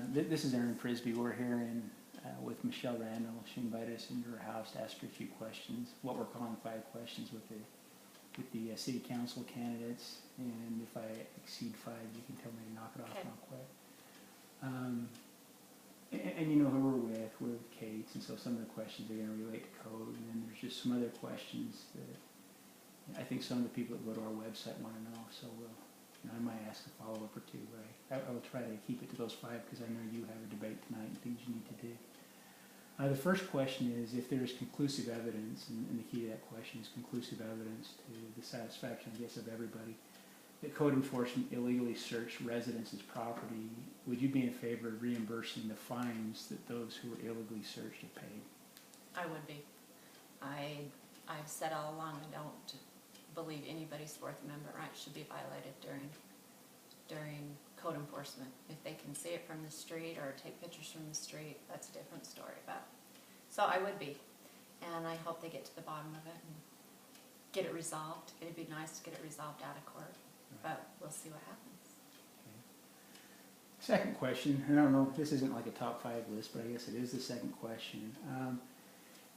This is Aaron Frisbee. We're here with Michele Randall. She invited us into her house to ask her a few questions, what we're calling 5 questions with the city council candidates. And if I exceed 5, you can tell me to knock it off real quick. And you know who we're with. We're with Kate's, and so some of the questions are going to relate to code. And then there's just some other questions that I think some of the people that go to our website want to know. So I might ask a follow-up or two, but I will try to keep it to those 5 because I know you have a debate tonight and things you need to do. The first question is if there is conclusive evidence, and the key to that question is conclusive evidence to the satisfaction, I guess, of everybody, that code enforcement illegally searched residents' property, would you be in favor of reimbursing the fines that those who were illegally searched have paid? I would be. I've said all along I don't believe anybody's Fourth Amendment rights should be violated during code enforcement. If they can see it from the street or take pictures from the street, that's a different story. But so I would be, and I hope they get to the bottom of it and get it resolved. It'd be nice to get it resolved out of court, but we'll see what happens. Okay. Second question, and I don't know if this isn't like a top 5 list, but I guess it is the second question.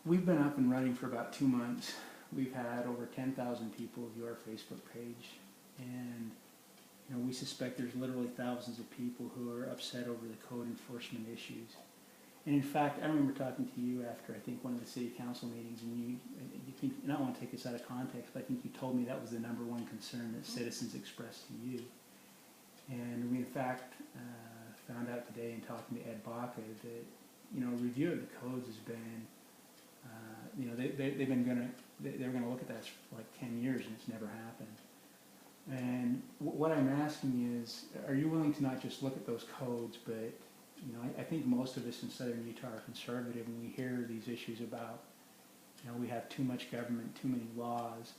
We've been up and running for about 2 months. We've had over 10,000 people view our Facebook page, and we suspect there's literally thousands of people who are upset over the code enforcement issues. And in fact, I remember talking to you after I think one of the city council meetings, and you think, and I don't want to take this out of context, but I think you told me that was the #1 concern that citizens expressed to you. And we in fact found out today in talking to Ed Baca that review of the codes has been they were going to look at that for like 10 years and it's never happened. And what I'm asking is, are you willing to not just look at those codes, but I think most of us in southern Utah are conservative, and we hear these issues about we have too much government, too many laws.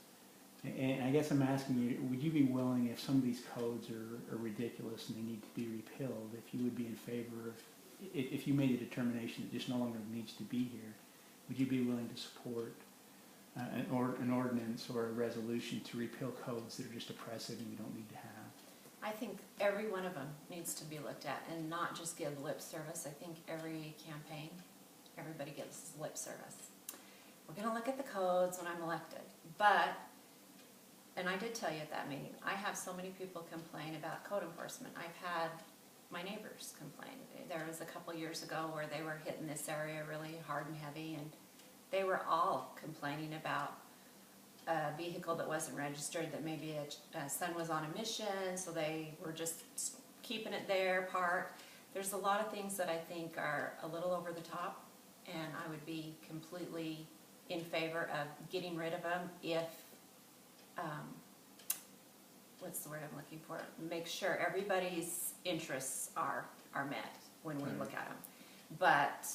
And I guess I'm asking you, would you be willing, if some of these codes are ridiculous and they need to be repealed, if you would be in favor of, if you made a determination that just no longer needs to be here, would you be willing to support an ordinance or a resolution to repeal codes that are just oppressive and we don't need to have? I think every one of them needs to be looked at and not just give lip service. I think every campaign, everybody gives lip service. We're going to look at the codes when I'm elected. But, and I did tell you at that meeting, I have so many people complain about code enforcement. I've had my neighbors complain. There was a couple years ago where they were hitting this area really hard and heavy, and they were all complaining about a vehicle that wasn't registered, that maybe a son was on a mission, so they were just keeping it there parked. There's a lot of things that I think are a little over the top, and I would be completely in favor of getting rid of them if, what's the word I'm looking for? Make sure everybody's interests are met when we look at them. But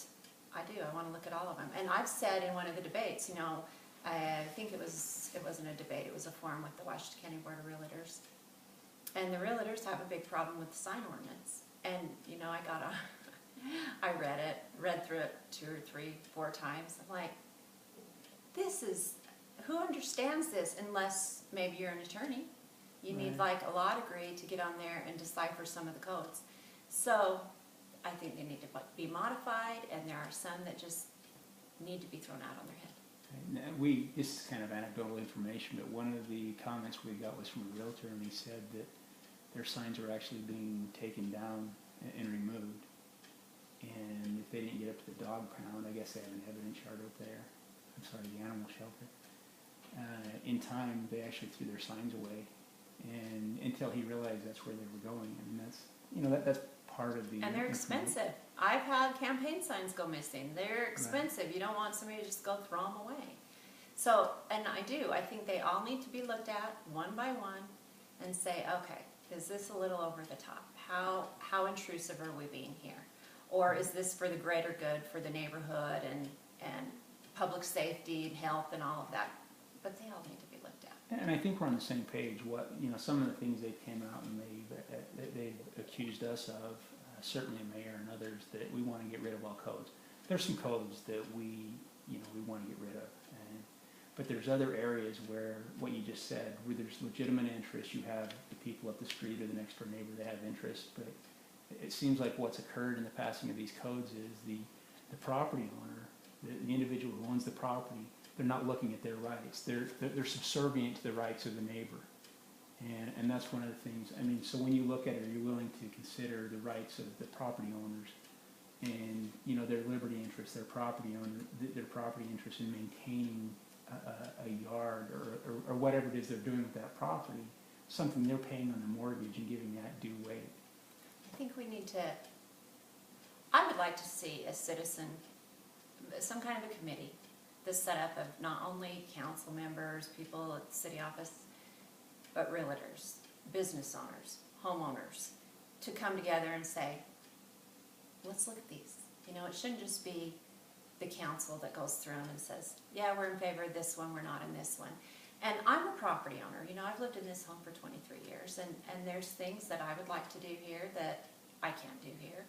I want to look at all of them. And I've said in one of the debates, I think it wasn't a debate, it was a forum with the Washington County Board of Realtors. And the realtors have a big problem with the sign ordinance. And, I read through it 2 or 3, 4 times. I'm like, who understands this unless maybe you're an attorney? You need like a law degree to get on there and decipher some of the codes. So I think they need to be modified, and there are some that just need to be thrown out on their head. Now this is kind of anecdotal information, but one of the comments we got was from a realtor, and he said that their signs were actually being taken down and removed. And if they didn't get up to the dog pound, I guess they have an evidence yard up there. I'm sorry, the animal shelter. In time, they actually threw their signs away, and until he realized that's where they were going. I mean, that's part of the. And they're expensive. I've had campaign signs go missing. They're expensive. Right. You don't want somebody to just go throw them away. So, and I think they all need to be looked at one by one and say, okay, is this a little over the top? How intrusive are we being here? Or is this for the greater good, for the neighborhood and public safety and health and all of that? But they all need to be looked at. And I think we're on the same page. Some of the things they came out and they accused us of, certainly the mayor and others, that we want to get rid of all codes. There's some codes that we want to get rid of, but there's other areas where what you just said, where there's legitimate interest. You have the people up the street or the next door neighbor that have interest, but it seems like what's occurred in the passing of these codes is the property owner, the individual who owns the property, they're not looking at their rights. They're subservient to the rights of the neighbor. And that's one of the things. I mean, so when you look at it, you're willing to consider the rights of the property owners and, you know, their liberty interest, their property interest in maintaining a yard or whatever it is they're doing with that property, something they're paying on the mortgage and giving that due weight. I think we need to, I would like to see a citizen, some kind of a committee that's set up of not only council members, people at the city office, but realtors, business owners, homeowners, to come together and say, let's look at these. You know, it shouldn't just be the council that goes through them and says, yeah, we're in favor of this one, we're not in this one. And I'm a property owner. You know, I've lived in this home for 23 years, and there's things that I would like to do here that I can't do here.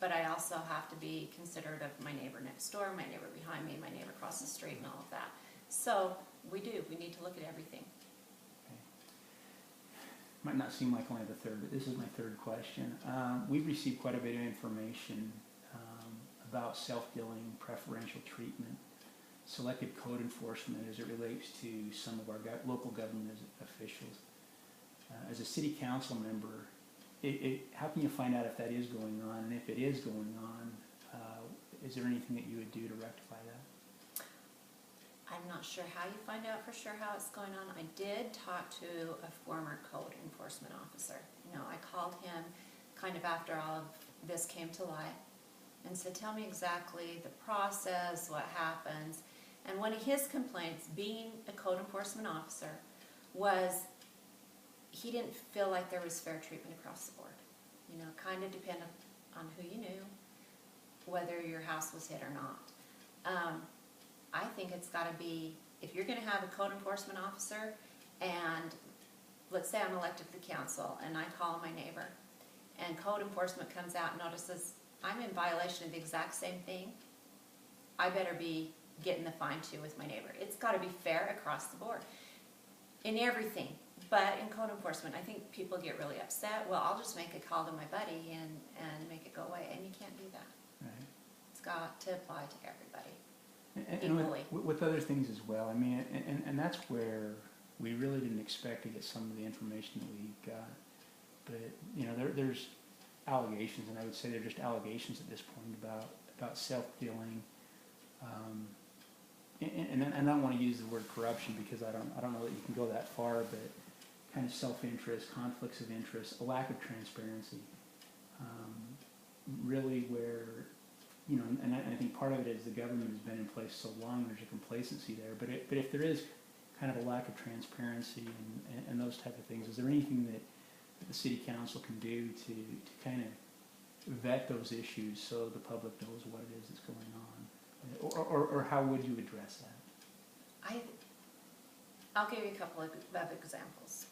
But I also have to be considerate of my neighbor next door, my neighbor behind me, my neighbor across the street, and all of that. So we need to look at everything. Okay. Might not seem like only the third, but this is my third question. We've received quite a bit of information about self-billing, preferential treatment, selective code enforcement as it relates to some of our local government officials. As a city council member, how can you find out if that is going on? And if it is going on, is there anything that you would do to rectify that? I'm not sure how you find out for sure how it's going on. I did talk to a former code enforcement officer. You know, I called him kind of after all of this came to light and said, tell me exactly the process, what happens. And one of his complaints, being a code enforcement officer, was he didn't feel like there was fair treatment across the board. You know, kind of depended on who you knew, whether your house was hit or not. I think it's got to be, if you're going to have a code enforcement officer, and let's say I'm elected to the council, and I call my neighbor, and code enforcement comes out and notices I'm in violation of the exact same thing, I better be getting the fine too with my neighbor. It's got to be fair across the board in everything. But in code enforcement, I think people get really upset. Well, I'll just make a call to my buddy and make it go away, and you can't do that. Right. It's got to apply to everybody. And with other things as well. I mean, and that's where we really didn't expect to get some of the information that we got. But you know, there's allegations, and I would say they're just allegations at this point about self-dealing. And I don't want to use the word corruption because I don't know that you can go that far, but kind of self-interest, conflicts of interest, a lack of transparency, really where, you know, and I think part of it is the government has been in place so long, there's a complacency there. But if there is kind of a lack of transparency and those type of things, is there anything that the city council can do to kind of vet those issues so the public knows what it is that's going on? Or how would you address that? I'll give you a couple of examples.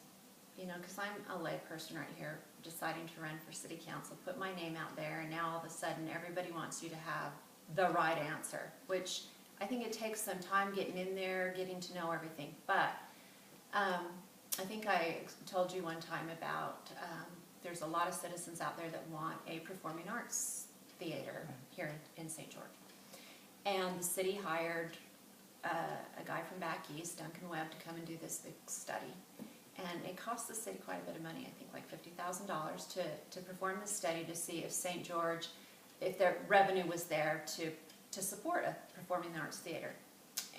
You know, because I'm a lay person right here deciding to run for city council, put my name out there, and now all of a sudden everybody wants you to have the right answer, which I think it takes some time getting in there, getting to know everything. But I think I told you one time about there's a lot of citizens out there that want a performing arts theater here in St. George. And the city hired a guy from back east, Duncan Webb, to come and do this big study. And it cost the city quite a bit of money, I think like $50,000 to perform this study to see if St. George, if their revenue was there to support a performing arts theater.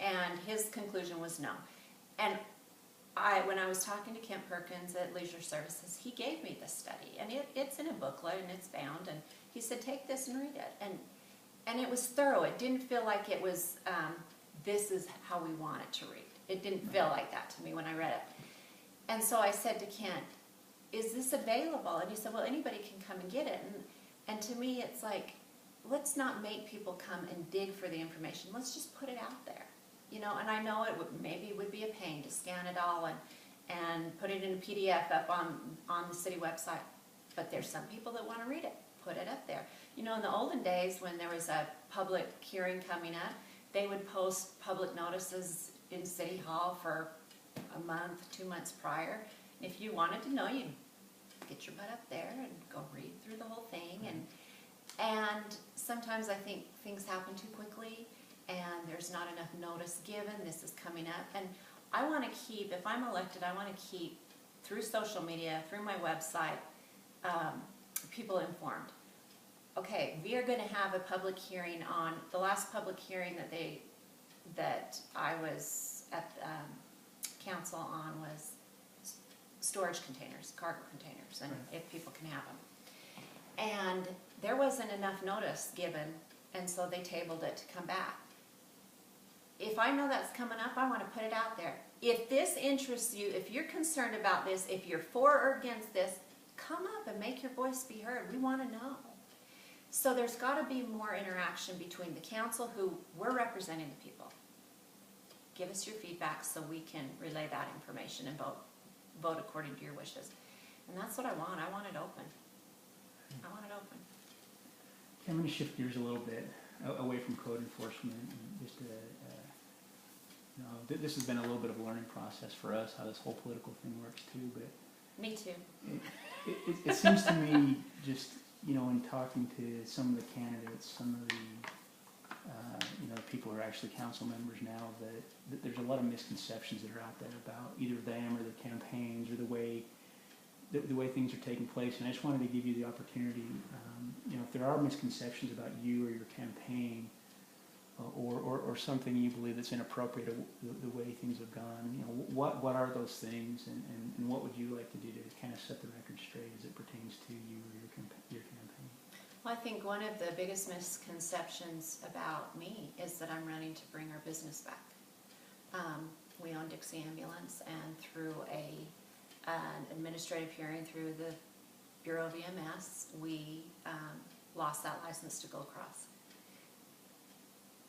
And his conclusion was no. And when I was talking to Kent Perkins at Leisure Services, he gave me this study. And it's in a booklet and it's bound. And he said, take this and read it. And it was thorough. It didn't feel like it was, this is how we want it to read. It didn't feel like that to me when I read it. And so I said to Kent, is this available? And he said, well, anybody can come and get it. And to me, it's like, let's not make people come and dig for the information. Let's just put it out there. You know, and I know maybe it would be a pain to scan it all and put it in a PDF up on the city website. But there's some people that want to read it. Put it up there. You know, in the olden days when there was a public hearing coming up, they would post public notices in City Hall for a month, 2 months prior. If you wanted to know, you get your butt up there and go read through the whole thing. And sometimes I think things happen too quickly and there's not enough notice given. This is coming up. And I want to keep, if I'm elected, I want to keep, through social media, through my website, people informed. Okay, we are going to have a public hearing on, the last public hearing that I was at council on was storage containers, cargo containers, and if people can have them. And there wasn't enough notice given, and so they tabled it to come back. If I know that's coming up, I want to put it out there. If this interests you, if you're concerned about this, if you're for or against this, come up and make your voice be heard. We want to know. So there's got to be more interaction between the council, who we're representing the people. Give us your feedback so we can relay that information and vote according to your wishes. And that's what I want. I want it open. I want it open. Okay, I'm going to shift gears a little bit away from code enforcement. And just this has been a little bit of a learning process for us, how this whole political thing works too. But me too. It seems to me, just in talking to some of the candidates, some of the people who are actually council members now, that there's a lot of misconceptions that are out there about either them or the campaigns or the way things are taking place. And I just wanted to give you the opportunity, if there are misconceptions about you or your campaign, or something you believe that's inappropriate, the way things have gone, what are those things, and what would you like to do to kind of set the record straight as it pertains to you or your campaign? Well, I think one of the biggest misconceptions about me is that I'm running to bring our business back. We own Dixie Ambulance, and through an administrative hearing through the Bureau of EMS, we lost that license to Gold Cross.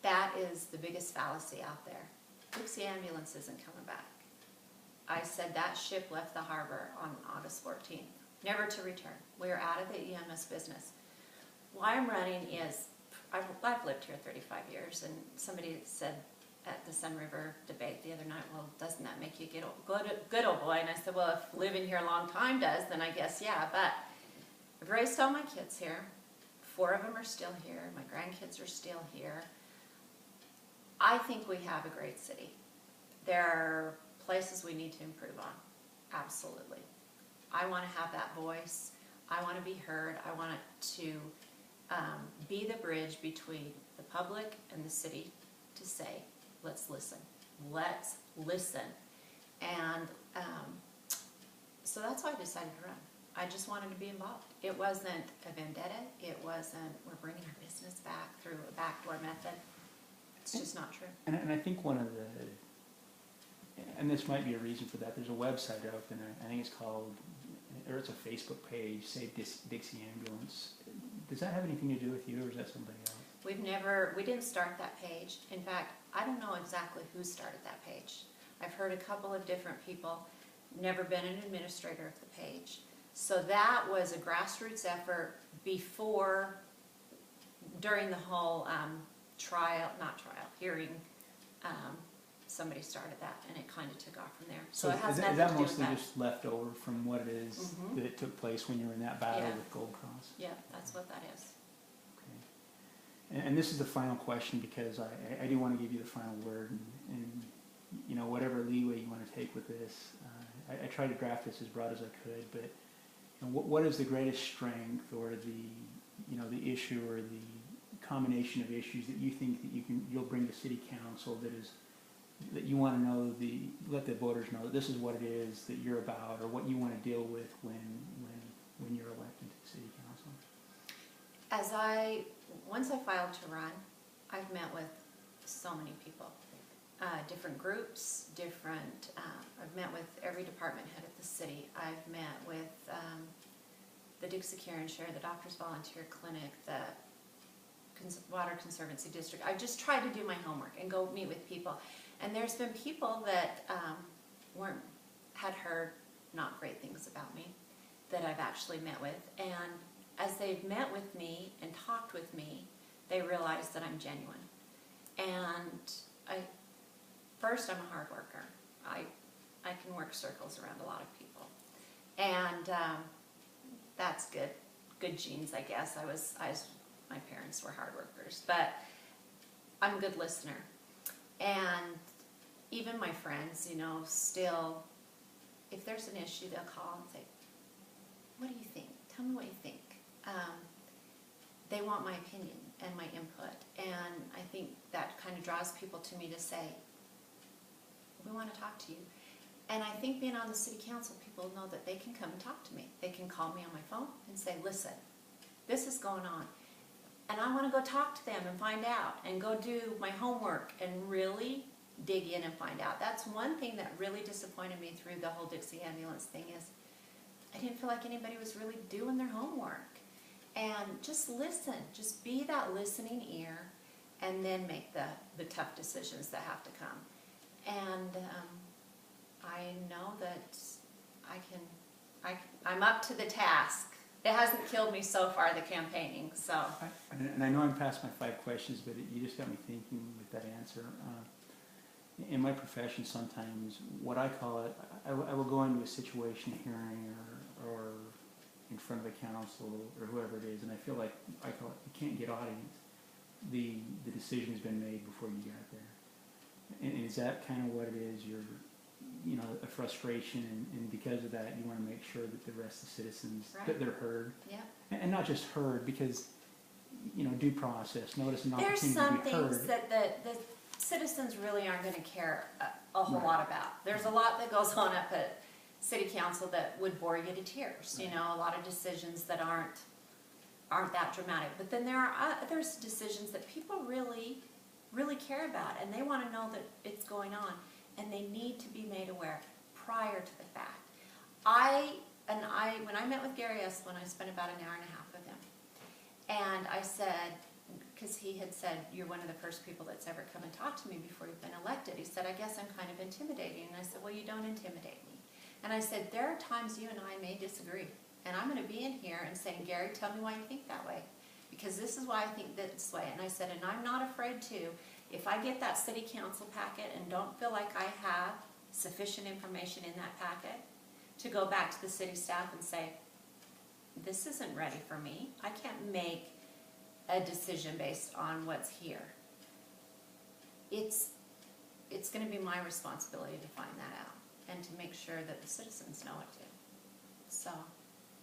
That is the biggest fallacy out there. Dixie Ambulance isn't coming back. I said that ship left the harbor on August 14th, never to return. We are out of the EMS business. Why I'm running is, I've lived here 35 years, and somebody said at the Sun River debate the other night, well, doesn't that make you good old boy? And I said, well, if living here a long time does, then I guess yeah, but I've raised all my kids here. 4 of them are still here. My grandkids are still here. I think we have a great city. There are places we need to improve on, absolutely. I want to have that voice. I want to be heard. I want it to be the bridge between the public and the city to say, let's listen. Let's listen. And so that's why I decided to run. I just wanted to be involved. It wasn't a vendetta. It wasn't, we're bringing our business back through a backdoor method. It's just not true. And I think one of the, and this might be a reason for that, there's a website open, I think it's called, or it's a Facebook page, Save Dixie Ambulance. Does that have anything to do with you, or is that somebody else? We didn't start that page. In fact, I don't know exactly who started that page. I've heard a couple of different people, never been an administrator of the page. So that was a grassroots effort during the whole hearing, somebody started that, and it kind of took off from there. So it has nothing to do with that. Is that mostly just left over from what it is that it took place when you were in that battle with Gold Cross? Yeah, that's what that is. Okay. And this is the final question, because I do want to give you the final word, and whatever leeway you want to take with this. I tried to draft this as broad as I could, but what is the greatest strength, or the issue, or the combination of issues that you think that you'll bring to City Council that you want to know, let the voters know that this is what it is that you're about, or what you want to deal with when you're elected to City Council? Once I filed to run, I've met with so many people, different groups, I've met with every department head of the city. I've met with the Dixie Care and Share, the Doctors Volunteer Clinic, the Water Conservancy District. I just tried to do my homework and go meet with people. And there's been people that had heard not great things about me that I've actually met with. And as they've met with me and talked with me, they realize that I'm genuine. And first, I'm a hard worker. I can work circles around a lot of people. And that's good. Good genes, I guess. My parents were hard workers, but I'm a good listener. And even my friends, you know, still, if there's an issue, they'll call and say, what do you think? Tell me what you think. They want my opinion and my input. And I think that kind of draws people to me to say, we want to talk to you. And I think being on the city council, people know that they can come and talk to me. They can call me on my phone and say, listen, this is going on. And I want to go talk to them and find out and go do my homework and really dig in and find out. That's one thing that really disappointed me through the whole Dixie ambulance thing is I didn't feel like anybody was really doing their homework. And just listen, just be that listening ear, and then make the tough decisions that have to come. And I know that I'm up to the task. It hasn't killed me so far, the campaigning, so. And I know I'm past my 5 questions, but you just got me thinking with that answer. In my profession, sometimes what I call it, I will go into a situation, a hearing, or in front of a council or whoever it is, and I feel like I call it, you can't get audience. The decision has been made before you got there. And is that kind of what it is? You're, you know, a frustration, and because of that, you want to make sure that the rest of the citizens, Right. that they're heard. Yeah. And not just heard, because, you know, due process, notice an There's opportunity some to be things heard. that the citizens really aren't going to care a whole Right. lot about. There's a lot that goes on up at city council that would bore you to tears. You know, a lot of decisions that aren't that dramatic. But then there's decisions that people really, really care about, and they want to know that it's going on, and they need to be made aware prior to the fact. When I met with Gary Esplin, I spent about an hour and a half with him, and I said, because he had said, you're one of the first people that's ever come and talked to me before you've been elected. He said, I guess I'm kind of intimidating. And I said, well, you don't intimidate me. And I said, there are times you and I may disagree. And I'm going to be in here and saying, Gary, tell me why you think that way. Because this is why I think this way. And I said, and I'm not afraid to, if I get that city council packet and don't feel like I have sufficient information in that packet, to go back to the city staff and say, this isn't ready for me. I can't make a decision based on what's here. It's going to be my responsibility to find that out and to make sure that the citizens know it too. So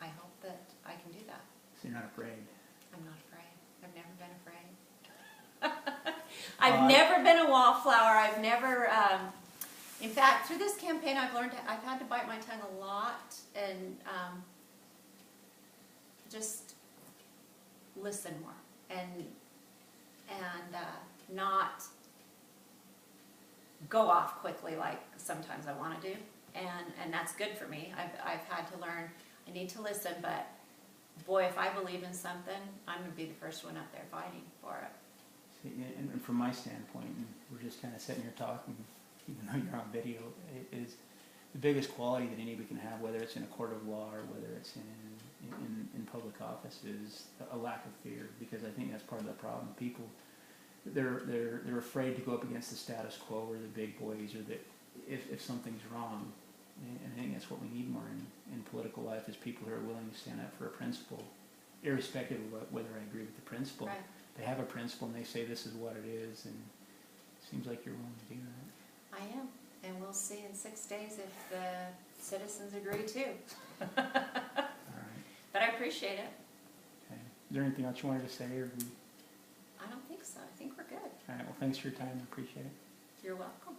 I hope that I can do that. So you're not afraid. I'm not afraid. I've never been afraid. I've never been a wallflower. I've never, in fact, through this campaign I've had to bite my tongue a lot and just listen more and not go off quickly like sometimes I want to do, and that's good for me. I've had to learn I need to listen, but boy, if I believe in something, I'm going to be the first one up there fighting for it. See, and from my standpoint, and we're just kind of sitting here talking, even though you're on video, it is the biggest quality that anybody can have, whether it's in a court of law or whether it's in public office, is a lack of fear, because I think that's part of the problem. People, they're afraid to go up against the status quo or the big boys, or that if something's wrong. And I think that's what we need more in political life, is people who are willing to stand up for a principle, irrespective of whether I agree with the principle. Right. They have a principle and they say this is what it is, and it seems like you're willing to do that. I am, and we'll see in 6 days if the citizens agree too. All right. But I appreciate it. Okay. Is there anything else you wanted to say, or I don't think so. I think we're good. all right? Well, thanks for your time. I appreciate it. You're welcome.